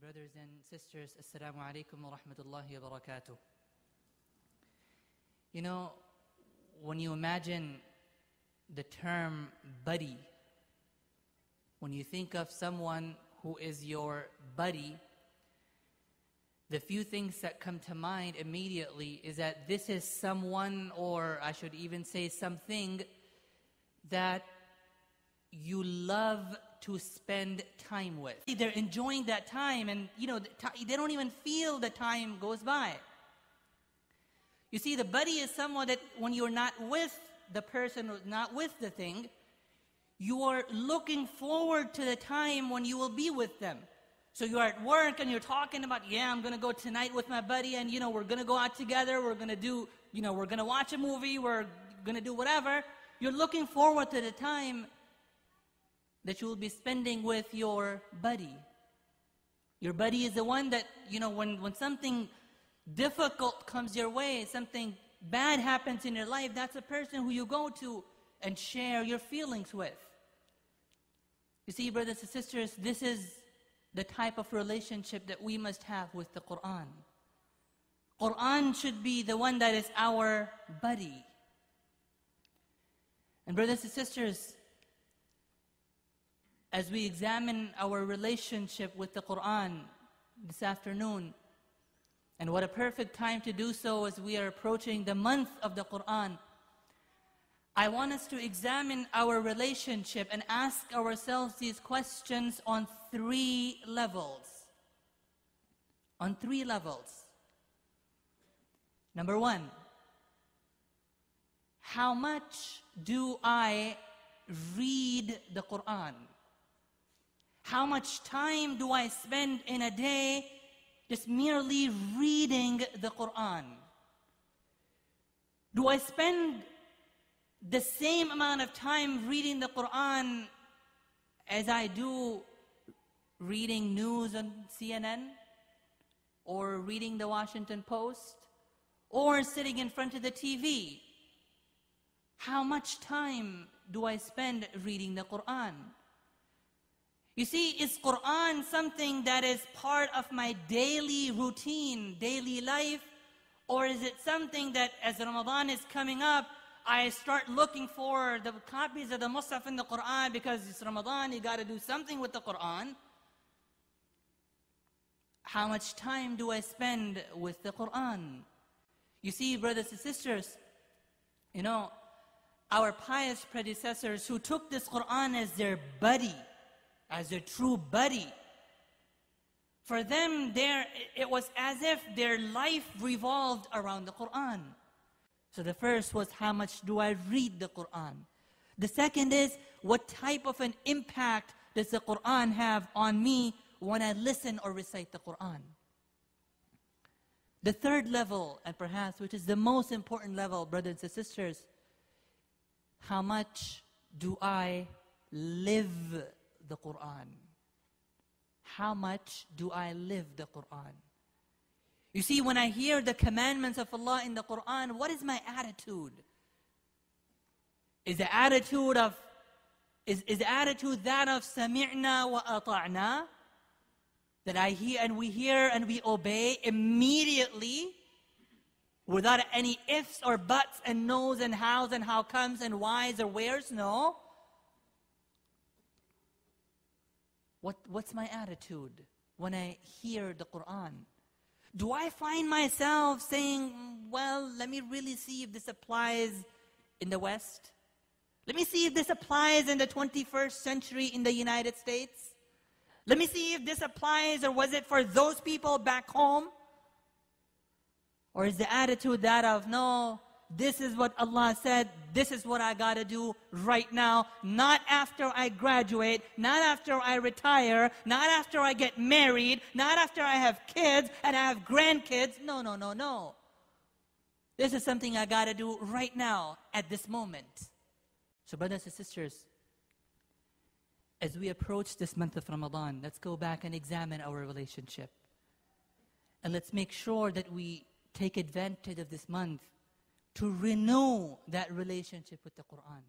Brothers and sisters, Assalamu alaikum wa rahmatullahi wa barakatuh. You know, when you imagine the term buddy, when you think of someone who is your buddy, the few things that come to mind immediately is that this is someone, or I should even say something, that you love to spend time with. They're enjoying that time, and they don't even feel the time goes by. You see, the buddy is someone that when you're not with the person, or not with the thing, you are looking forward to the time when you will be with them. So you're at work and you're talking about, I'm going to go tonight with my buddy, and we're going to go out together, we're going to do, we're going to watch a movie, we're going to do whatever. You're looking forward to the time that you will be spending with your buddy. Your buddy is the one that, when something difficult comes your way, something bad happens in your life, that's a person who you go to and share your feelings with. You see, brothers and sisters, this is the type of relationship that we must have with the Qur'an. Qur'an should be the one that is our buddy. And brothers and sisters, as we examine our relationship with the Qur'an this afternoon, and what a perfect time to do so as we are approaching the month of the Qur'an, I want us to examine our relationship and ask ourselves these questions on 3 levels. On 3 levels. Number 1, how much do I read the Qur'an? How much time do I spend in a day just merely reading the Qur'an? Do I spend the same amount of time reading the Qur'an as I do reading news on CNN, or reading the Washington Post, or sitting in front of the TV? How much time do I spend reading the Qur'an? You see, is Qur'an something that is part of my daily routine, daily life? Or is it something that as Ramadan is coming up, I start looking for the copies of the Mus'haf in the Qur'an because it's Ramadan, you got to do something with the Qur'an? How much time do I spend with the Qur'an? You see, brothers and sisters, our pious predecessors who took this Qur'an as their buddy, as a true buddy, for them it was as if their life revolved around the Qur'an. So the first was, how much do I read the Qur'an? The second is, what type of an impact does the Qur'an have on me when I listen or recite the Qur'an? The third level, and perhaps which is the most important level, brothers and sisters, how much do I live the Qur'an? How much do I live the Qur'an? You see, when I hear the commandments of Allah in the Qur'an, what is my attitude? Is the attitude that of sami'na wa ata'na? That I hear and we obey immediately, without any ifs or buts and no's and how's and how comes and why's or where's? No. What's my attitude when I hear the Qur'an? Do I find myself saying, well, let me really see if this applies in the West? Let me see if this applies in the 21st century in the United States? Let me see if this applies, or was it for those people back home? Or is the attitude that of, no, this is what Allah said, this is what I got to do right now, not after I graduate, not after I retire, not after I get married, not after I have kids and I have grandkids. No, no, no, no. This is something I got to do right now at this moment. So brothers and sisters, as we approach this month of Ramadan, let's go back and examine our relationship. And let's make sure that we take advantage of this month to renew that relationship with the Qur'an.